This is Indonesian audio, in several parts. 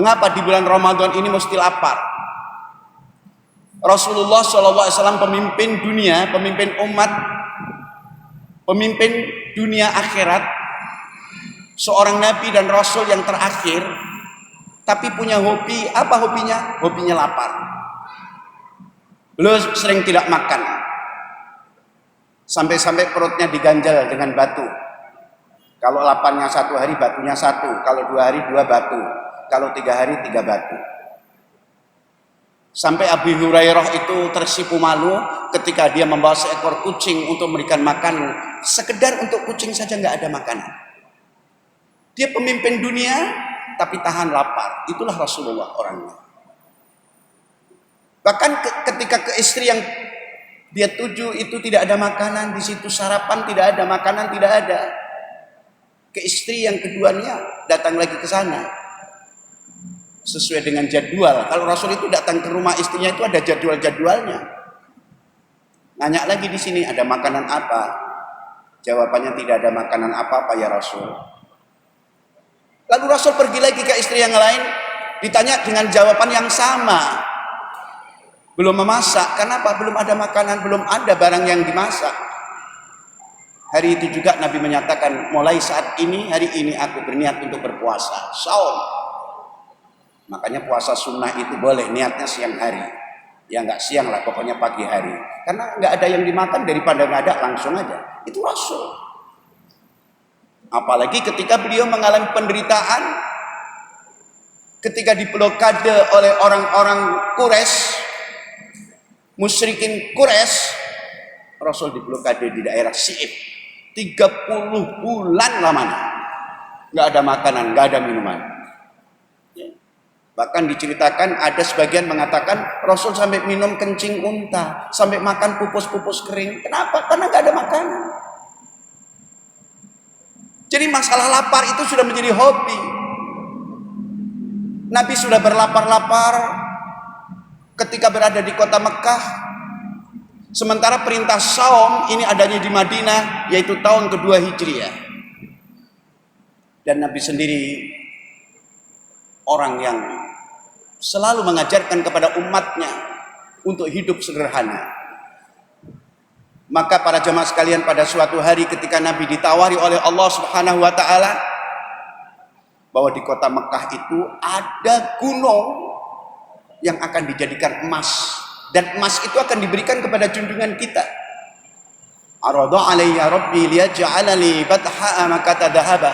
Mengapa di bulan Ramadan ini mesti lapar? Rasulullah SAW pemimpin dunia, pemimpin umat, pemimpin dunia akhirat, seorang nabi dan rasul yang terakhir, tapi punya hobi. Apa hobinya? Hobinya lapar. Beliau sering tidak makan, sampai-sampai perutnya diganjal dengan batu. Kalau laparnya 1 hari, batunya 1. Kalau 2 hari, 2 batu. Kalau 3 hari, 3 batu. Sampai Abu Hurairah itu tersipu malu ketika dia membawa seekor kucing untuk memberikan makan. Sekedar untuk kucing saja nggak ada makanan. Dia pemimpin dunia, tapi tahan lapar. Itulah Rasulullah orangnya. Bahkan ketika ke istri yang dia tuju itu tidak ada makanan, di situ sarapan tidak ada, makanan tidak ada. Ke istri yang keduanya datang lagi ke sana sesuai dengan jadwal. Kalau Rasul itu datang ke rumah istrinya itu ada jadwal-jadwalnya. Nanya lagi di sini, ada makanan apa? Jawabannya tidak ada makanan apa-apa ya Rasul. Lalu Rasul pergi lagi ke istri yang lain, ditanya dengan jawaban yang sama. Belum memasak. Kenapa? Belum ada makanan, belum ada barang yang dimasak. Hari itu juga Nabi menyatakan, mulai saat ini, hari ini aku berniat untuk berpuasa. Saum. Makanya puasa sunnah itu boleh, niatnya siang hari. Ya nggak siang lah, pokoknya pagi hari. Karena nggak ada yang dimakan, daripada nggak ada, langsung aja. Itu Rasul. Apalagi ketika beliau mengalami penderitaan, ketika diblokade oleh orang-orang Quraisy, musyrikin Quraisy, Rasul diblokade di daerah Si'ib. 30 bulan lamanya nggak ada makanan, nggak ada minuman. Bahkan diceritakan ada sebagian mengatakan Rasul sampai minum kencing unta, sampai makan pupus-pupus kering. Kenapa? Karena nggak ada makanan. Jadi masalah lapar itu sudah menjadi hobi. Nabi sudah berlapar-lapar ketika berada di kota Mekah. Sementara perintah saum ini adanya di Madinah, yaitu tahun kedua Hijriah. Dan Nabi sendiri orang yang selalu mengajarkan kepada umatnya untuk hidup sederhana. Maka para jemaah sekalian, pada suatu hari ketika Nabi ditawari oleh Allah Subhanahu wa taala bahwa di kota Mekah itu ada gunung yang akan dijadikan emas, dan emas itu akan diberikan kepada junjungan kita. Arada alayya rabbi liyaj'alani batha'a makata dahaba.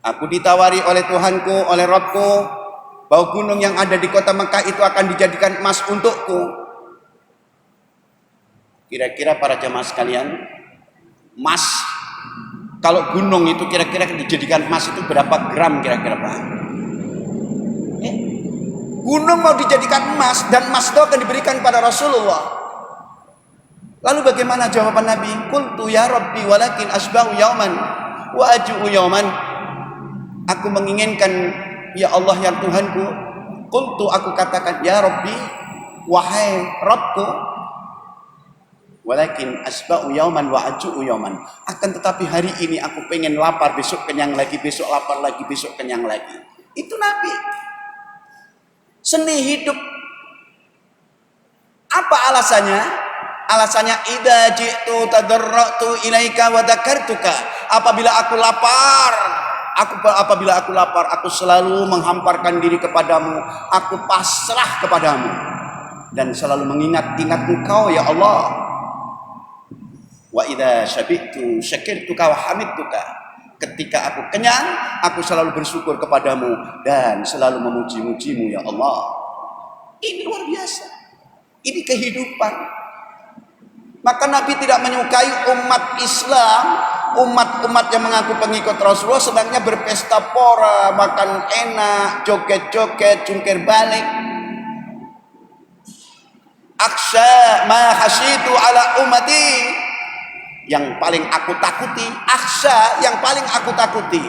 Aku ditawari oleh Tuhanku, oleh Rabbku, bahwa gunung yang ada di kota Mekah itu akan dijadikan emas untukku. Kira-kira para jemaah sekalian, emas, kalau gunung itu kira-kira dijadikan emas itu berapa gram kira-kira Pak? Gunung mau dijadikan emas, dan emas itu akan diberikan pada Rasulullah. Lalu bagaimana jawaban Nabi? Qultu ya Rabbi walakin asba'u yauman wa aju'u yauman. Aku menginginkan, ya Allah ya Tuhanku. Qultu, aku katakan, ya Rabbi, wahai Rabbku, walakin asba'u yauman wa aju'u yauman. Akan tetapi hari ini aku pengen lapar, besok kenyang lagi, besok lapar lagi, besok kenyang lagi. Itu Nabi. Seni hidup. Apa alasannya? Alasannya idza ji'tu tadarratu ilaika wa dzakartuka. Apabila aku lapar, aku selalu menghamparkan diri kepadamu, aku pasrah kepadamu dan selalu mengingat-ingat Engkau ya Allah. Wa idza syabi'tu syakirtuka wa hamidtuka. Ketika aku kenyang, aku selalu bersyukur kepadamu dan selalu memuji-mujimu ya Allah. Ini luar biasa. Ini kehidupan. Maka Nabi tidak menyukai umat Islam, umat-umat yang mengaku pengikut Rasulullah sedangnya berpesta pora, makan enak, joget-joget, jungkir balik. Aksha ma hasyitu ala ummati. Yang paling aku takuti, akhsha, yang paling aku takuti.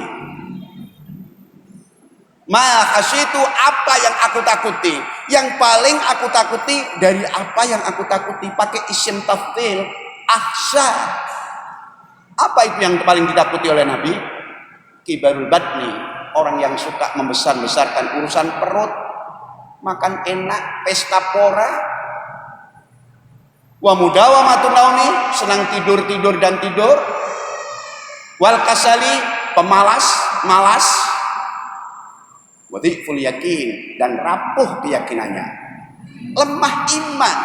Ma khasyitu, apa yang aku takuti. Yang paling aku takuti dari apa yang aku takuti. Pakai isim tafdhil, akhsha. Apa itu yang paling ditakuti oleh Nabi? Kibarul batni, orang yang suka membesar-besarkan urusan perut, makan enak, pesta pora. Wa mudawamatun naumi, senang tidur dan tidur. Wal kasali, pemalas, malas. Wa dhi'ful yakin, dan rapuh keyakinannya. Lemah iman.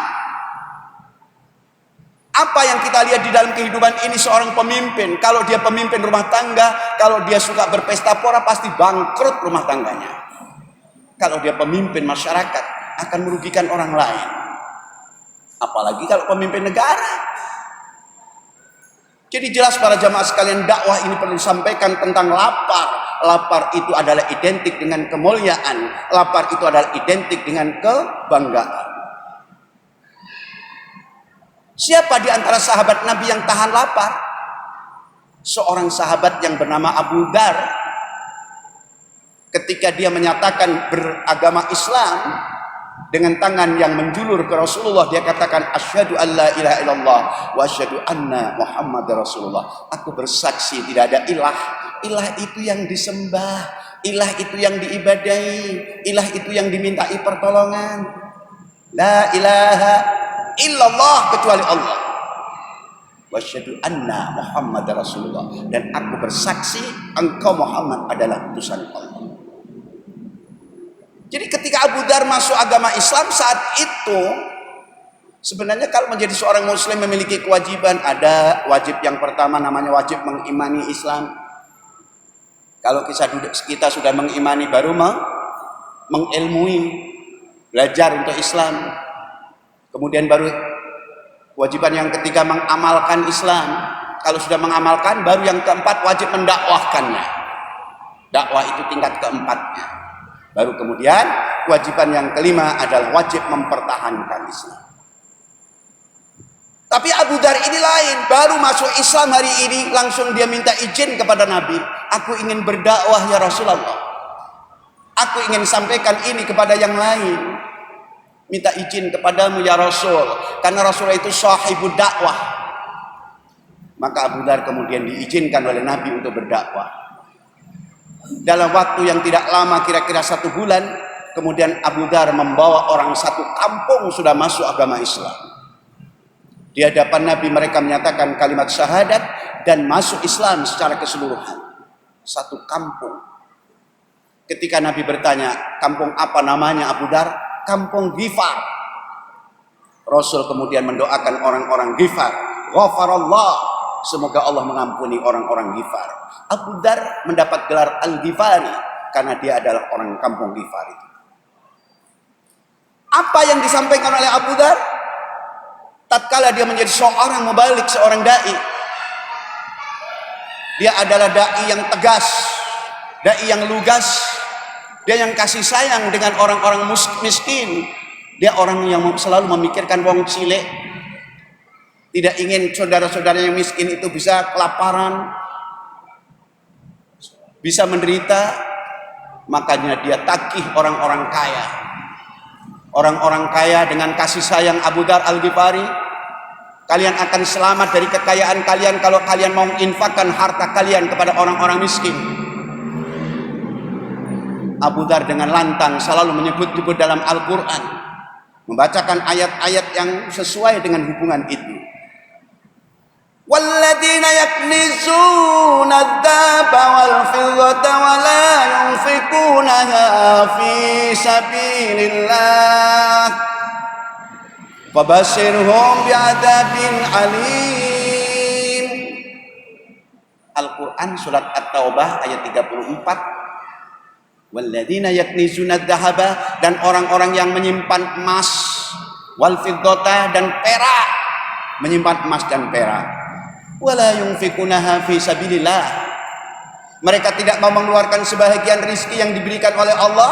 Apa yang kita lihat di dalam kehidupan ini seorang pemimpin, kalau dia pemimpin rumah tangga, kalau dia suka berpesta pora pasti bangkrut rumah tangganya. Kalau dia pemimpin masyarakat akan merugikan orang lain. Apalagi kalau pemimpin negara. Jadi jelas para jamaah sekalian, dakwah ini perlu disampaikan tentang lapar. Lapar itu adalah identik dengan kemuliaan. Lapar itu adalah identik dengan kebanggaan. Siapa di antara sahabat Nabi yang tahan lapar? Seorang sahabat yang bernama Abu Dar. Ketika dia menyatakan beragama Islam dengan tangan yang menjulur ke Rasulullah, dia katakan asyhadu an la ilaha illallah wa asyhadu anna Muhammadar Rasulullah. Aku bersaksi tidak ada ilah. Ilah itu yang disembah, ilah itu yang diibadahi, ilah itu yang dimintai pertolongan. La ilaha illallah, kecuali Allah. Wa asyhadu anna Muhammadar Rasulullah, dan aku bersaksi engkau Muhammad adalah utusan Allah. Jadi ketika Abu Dar masuk agama Islam saat itu, sebenarnya kalau menjadi seorang muslim memiliki kewajiban. Ada wajib yang pertama namanya wajib mengimani Islam. Kalau kita sudah mengimani, baru mengilmui, belajar untuk Islam. Kemudian baru kewajiban yang ketiga mengamalkan Islam. Kalau sudah mengamalkan, baru yang keempat wajib mendakwahkannya. Dakwah itu tingkat keempatnya. Baru kemudian kewajiban yang kelima adalah wajib mempertahankan Islam. Tapi Abu Dar ini lain, baru masuk Islam hari ini langsung dia minta izin kepada Nabi. Aku ingin berdakwah ya Rasulullah. Aku ingin sampaikan ini kepada yang lain. Minta izin kepadamu ya Rasul, karena Rasul itu sahibud dakwah. Maka Abu Dar kemudian diizinkan oleh Nabi untuk berdakwah. Dalam waktu yang tidak lama, kira-kira 1 bulan, kemudian Abu Dar membawa orang satu kampung sudah masuk agama Islam. Di hadapan Nabi mereka menyatakan kalimat syahadat dan masuk Islam secara keseluruhan. Satu kampung. Ketika Nabi bertanya, kampung apa namanya Abu Dar? Kampung Ghifar. Rasul kemudian mendoakan orang-orang Ghifar. Ghafarallah, semoga Allah mengampuni orang-orang Ghifar. Abu Dar mendapat gelar Al-Ghifari karena dia adalah orang kampung Ghifar itu. Apa yang disampaikan oleh Abu Dar? Tatkala dia menjadi seorang mubalik, seorang dai. Dia adalah dai yang tegas, dai yang lugas. Dia yang kasih sayang dengan orang-orang miskin. Dia orang yang selalu memikirkan wong cilik. Tidak ingin saudara-saudara yang miskin itu bisa kelaparan, bisa menderita. Makanya dia tagih orang-orang kaya. Orang-orang kaya dengan kasih sayang Abu Dar Al-Ghifari. Kalian akan selamat dari kekayaan kalian kalau kalian mau infakkan harta kalian kepada orang-orang miskin. Abu Dar dengan lantang selalu menyebut-nyebut dalam Al-Quran, membacakan ayat-ayat yang sesuai dengan hubungan itu. وَالَّذِينَ يَكْنِزُونَ الذَّهَبَ وَالْفِضَّةَ وَلَا يُنْفِقُونَهَا فِي سَبِيلِ اللَّهِ فَبَشِّرْهُمْ بِعَذَابٍ أَلِيمٍ. Al-Quran surat At-Taubah ayat 34. وَالَّذِينَ يَكْنِزُونَ الذَّهَبَ, dan orang-orang yang menyimpan emas, wal-fiddata, dan perak, menyimpan emas dan perak. Wala yunfikunaha fi sabilillah, mereka tidak mau mengeluarkan sebahagian rizki yang diberikan oleh Allah.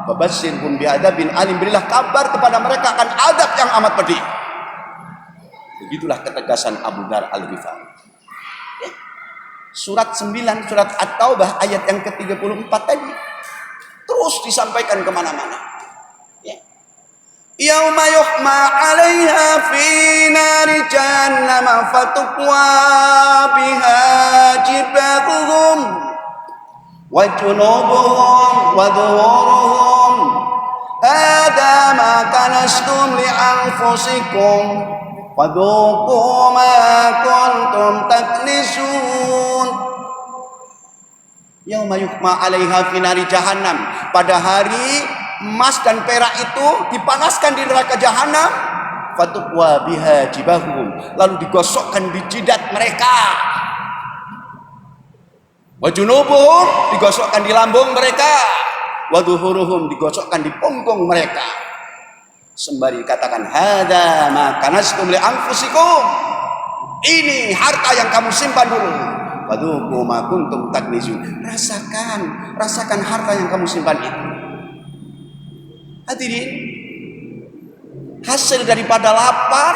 Fabasyirhum bi'adzabin alim, berilah kabar kepada mereka akan adab yang amat pedih. Begitulah ketegasan Abu Dar Al-Ghifari. Surat 9, surat At-Taubah ayat yang ke-34 tadi terus disampaikan kemana-mana. Yauma yuhma 'alaiha fi nari jahannam fatukwa biha jibahuhum wa junubuhum wa dhuhuruhum hadza ma kanastum li anfusikum fadhuqu ma kuntum taknisun. Yauma yuhma 'alaiha fi nari jahannam, pada hari emas dan perak itu dipanaskan di neraka jahanam, fatuqwa biha jibahum, lalu digosokkan di jidat mereka, wa junubuhum digosokkan di lambung mereka, wa dhuhuruhum digosokkan di punggung mereka, sembari dikatakan hadza ma kanastum li anfusikum, ini harta yang kamu simpan dulu, fadhuqu ma kuntum taknizun, rasakan harta yang kamu simpan itu. Hadirin, hasil daripada lapar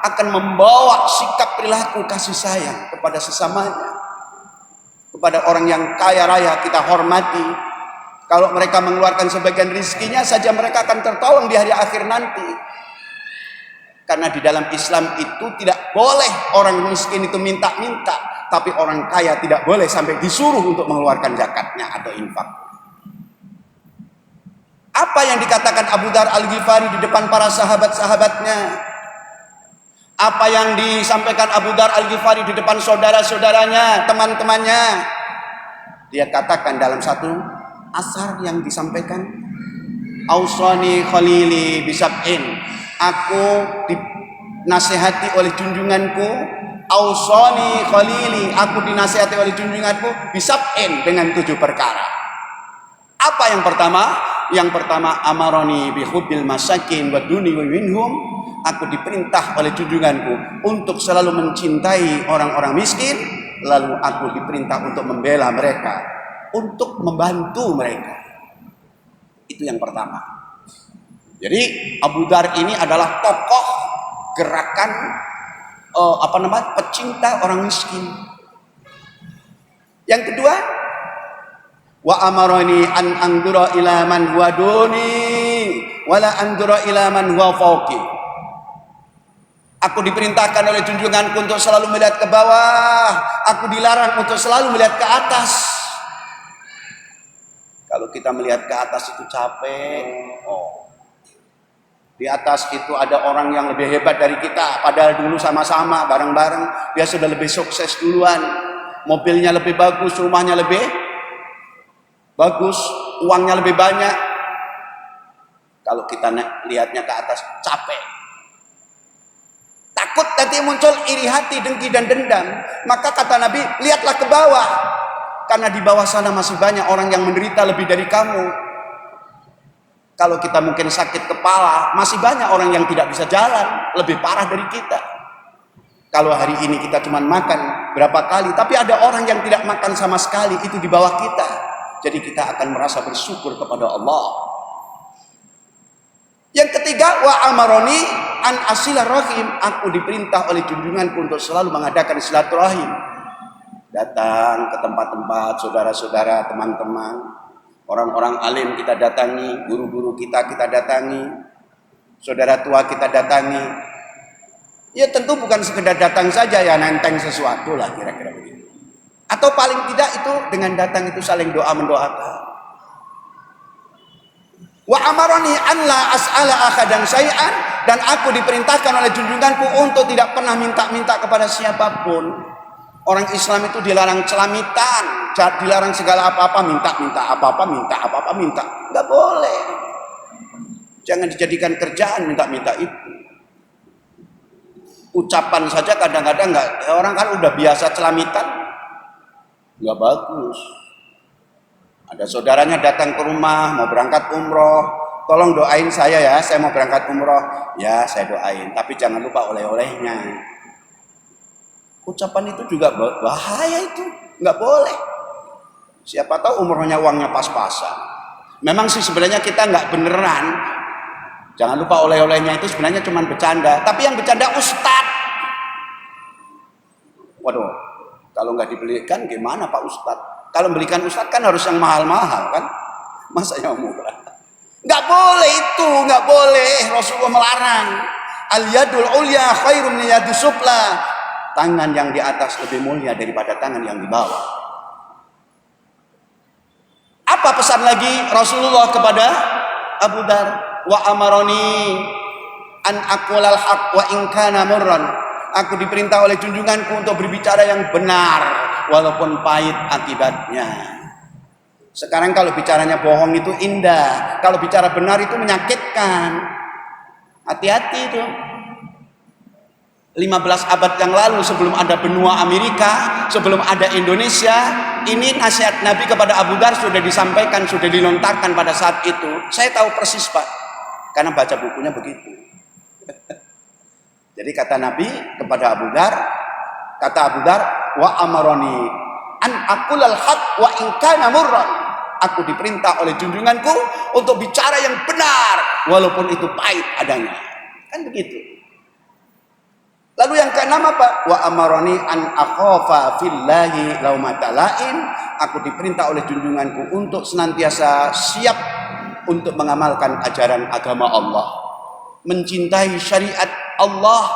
akan membawa sikap perilaku kasih sayang kepada sesamanya, kepada orang yang kaya raya kita hormati. Kalau mereka mengeluarkan sebagian rizkinya saja, mereka akan tertolong di hari akhir nanti. Karena di dalam Islam itu tidak boleh orang miskin itu minta-minta, tapi orang kaya tidak boleh sampai disuruh untuk mengeluarkan zakatnya atau infak. Apa yang dikatakan Abu Dzar Al-Ghifari di depan para sahabat-sahabatnya? Apa yang disampaikan Abu Dzar Al-Ghifari di depan saudara-saudaranya, teman-temannya? Dia katakan dalam satu asar yang disampaikan, Ausani khalili bisab'in, aku dinasihati oleh junjunganku. Ausani khalili, aku dinasihati oleh junjunganku bisab'in, dengan 7 perkara. Apa yang pertama? Yang pertama, amaroni bihubbil masakin wa duni wa minhum, aku diperintah oleh junjunganku untuk selalu mencintai orang-orang miskin, lalu aku diperintah untuk membela mereka, untuk membantu mereka. Itu yang pertama. Jadi Abu Dzar ini adalah tokoh gerakan pecinta orang miskin. Yang kedua, wa amaroni an andura ila man huwa duni wala andura ila man huwa fawqi. Aku diperintahkan oleh junjunganku untuk selalu melihat ke bawah, aku dilarang untuk selalu melihat ke atas. Kalau kita melihat ke atas itu capek. Di atas itu ada orang yang lebih hebat dari kita, padahal dulu sama-sama bareng-bareng, dia sudah lebih sukses duluan, mobilnya lebih bagus, rumahnya lebih bagus, uangnya lebih banyak. Kalau kita lihatnya ke atas capek, takut nanti muncul iri hati, dengki dan dendam. Maka kata Nabi, lihatlah ke bawah, karena di bawah sana masih banyak orang yang menderita lebih dari kamu. Kalau kita mungkin sakit kepala, masih banyak orang yang tidak bisa jalan, lebih parah dari kita. Kalau hari ini kita cuma makan berapa kali, tapi ada orang yang tidak makan sama sekali, itu di bawah kita. Jadi kita akan merasa bersyukur kepada Allah. Yang ketiga, wa amaroni an asilar rahim, aku diperintah oleh junjunganku untuk selalu mengadakan silaturahim. Datang ke tempat-tempat saudara-saudara, teman-teman, orang-orang alim kita datangi, guru-guru kita datangi, saudara tua kita datangi. Ya tentu bukan sekedar datang saja ya nenteng sesuatu lah kira-kira begitu. Atau paling tidak itu dengan datang itu saling doa mendoakan. Wa amaroni an la as'ala ahadan syai'an, dan aku diperintahkan oleh junjunganku untuk tidak pernah minta-minta kepada siapapun. Orang Islam itu dilarang celamitan, dilarang segala apa-apa minta-minta, apa-apa minta. Enggak boleh. Jangan dijadikan kerjaan minta-minta itu. Ucapan saja kadang-kadang enggak, orang kan udah biasa celamitan. Nggak bagus. Ada saudaranya datang ke rumah mau berangkat umroh, tolong doain saya ya, saya mau berangkat umroh. Ya saya doain, tapi jangan lupa oleh-olehnya. Ucapan itu juga bahaya, itu nggak boleh. Siapa tahu umrohnya uangnya pas-pasan. Memang sih sebenarnya kita nggak beneran. Jangan lupa oleh-olehnya itu sebenarnya cuma bercanda, tapi yang bercanda ustad. Waduh. Kalau nggak dibelikan gimana Pak Ustadz? Kalau belikan Ustadz kan harus yang mahal-mahal kan? Masa yang murah? Nggak boleh itu, nggak boleh. Rasulullah melarang. Al-yadul ulya khairum min yadus sufla. Tangan yang di atas lebih mulia daripada tangan yang di bawah. Apa pesan lagi Rasulullah kepada Abu Dar? Wa amaroni an aqulal haq wa in kana murran. Aku diperintah oleh junjunganku untuk berbicara yang benar walaupun pahit akibatnya. Sekarang kalau bicaranya bohong itu indah, kalau bicara benar itu menyakitkan. Hati-hati itu. 15 abad yang lalu sebelum ada benua Amerika, sebelum ada Indonesia, ini nasihat Nabi kepada Abu Dar sudah disampaikan, sudah dilontarkan pada saat itu. Saya tahu persis, Pak, karena baca bukunya begitu. Jadi kata Nabi kepada Abu Dar, wa amaroni an aqulal haq wa in kana murran. Aku diperintah oleh junjunganku untuk bicara yang benar walaupun itu pahit adanya. Kan begitu. Lalu yang keenam apa? Wa amaroni an akhafa fillahi laumata lain. Aku diperintah oleh junjunganku untuk senantiasa siap untuk mengamalkan ajaran agama Allah, mencintai syariat Allah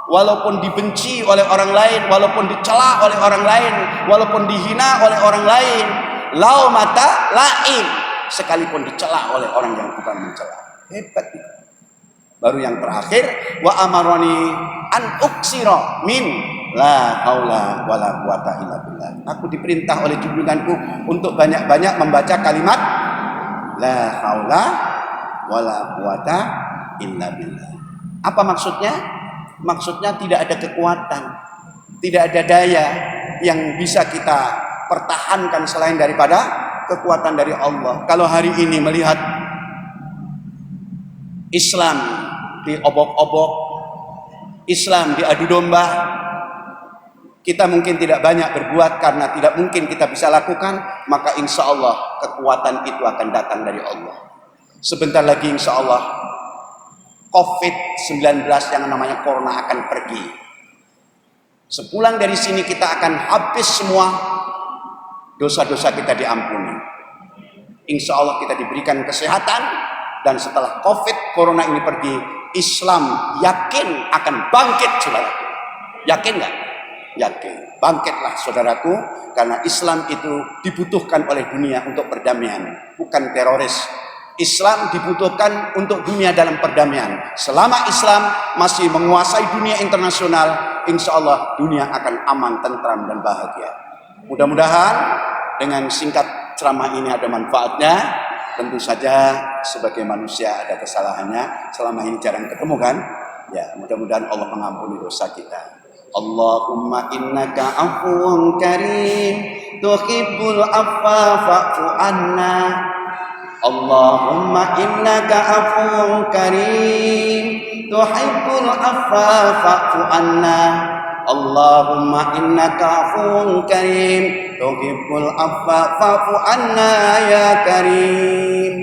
walaupun dibenci oleh orang lain, walaupun dicela oleh orang lain, walaupun dihina oleh orang lain, laumata lain, sekalipun dicela oleh orang yang bukan mencela. Hebat itu. Baru yang terakhir, wa amaroni an uksira min la haula wala quwata illa billah. Aku diperintah oleh junjunganku untuk banyak-banyak membaca kalimat la haula wala quwata illa billah. Apa maksudnya? Maksudnya tidak ada kekuatan, tidak ada daya yang bisa kita pertahankan selain daripada kekuatan dari Allah. Kalau hari ini melihat Islam diobok-obok, Islam diadu domba, kita mungkin tidak banyak berbuat karena tidak mungkin kita bisa lakukan, maka insya Allah kekuatan itu akan datang dari Allah. Sebentar lagi insya Allah COVID-19 yang namanya Corona akan pergi. Sepulang dari sini kita akan habis semua, dosa-dosa kita diampuni. Insya Allah kita diberikan kesehatan, dan setelah Corona ini pergi, Islam yakin akan bangkit, saudaraku. Yakin nggak? Yakin. Bangkitlah saudaraku, karena Islam itu dibutuhkan oleh dunia untuk perdamaian, bukan teroris. Islam dibutuhkan untuk dunia dalam perdamaian. Selama Islam masih menguasai dunia internasional, insya Allah dunia akan aman, tentram, dan bahagia. Mudah-mudahan dengan singkat ceramah ini ada manfaatnya. Tentu saja sebagai manusia ada kesalahannya, selama ini jarang ketemu kan? Ya, mudah-mudahan Allah mengampuni dosa kita. Allahumma innaka afuwun karim tuhibbul afwa fa'fu anna. Allahumma innaka afuwun karim tuhibbul afwa fa'fu anna. Allahumma innaka afuwun karim tuhibbul afwa fa'fu anna ya karim.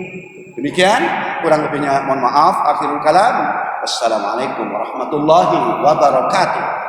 Demikian, kurang lebihnya mohon maaf. Akhirul kalam. Wassalamualaikum warahmatullahi wabarakatuh.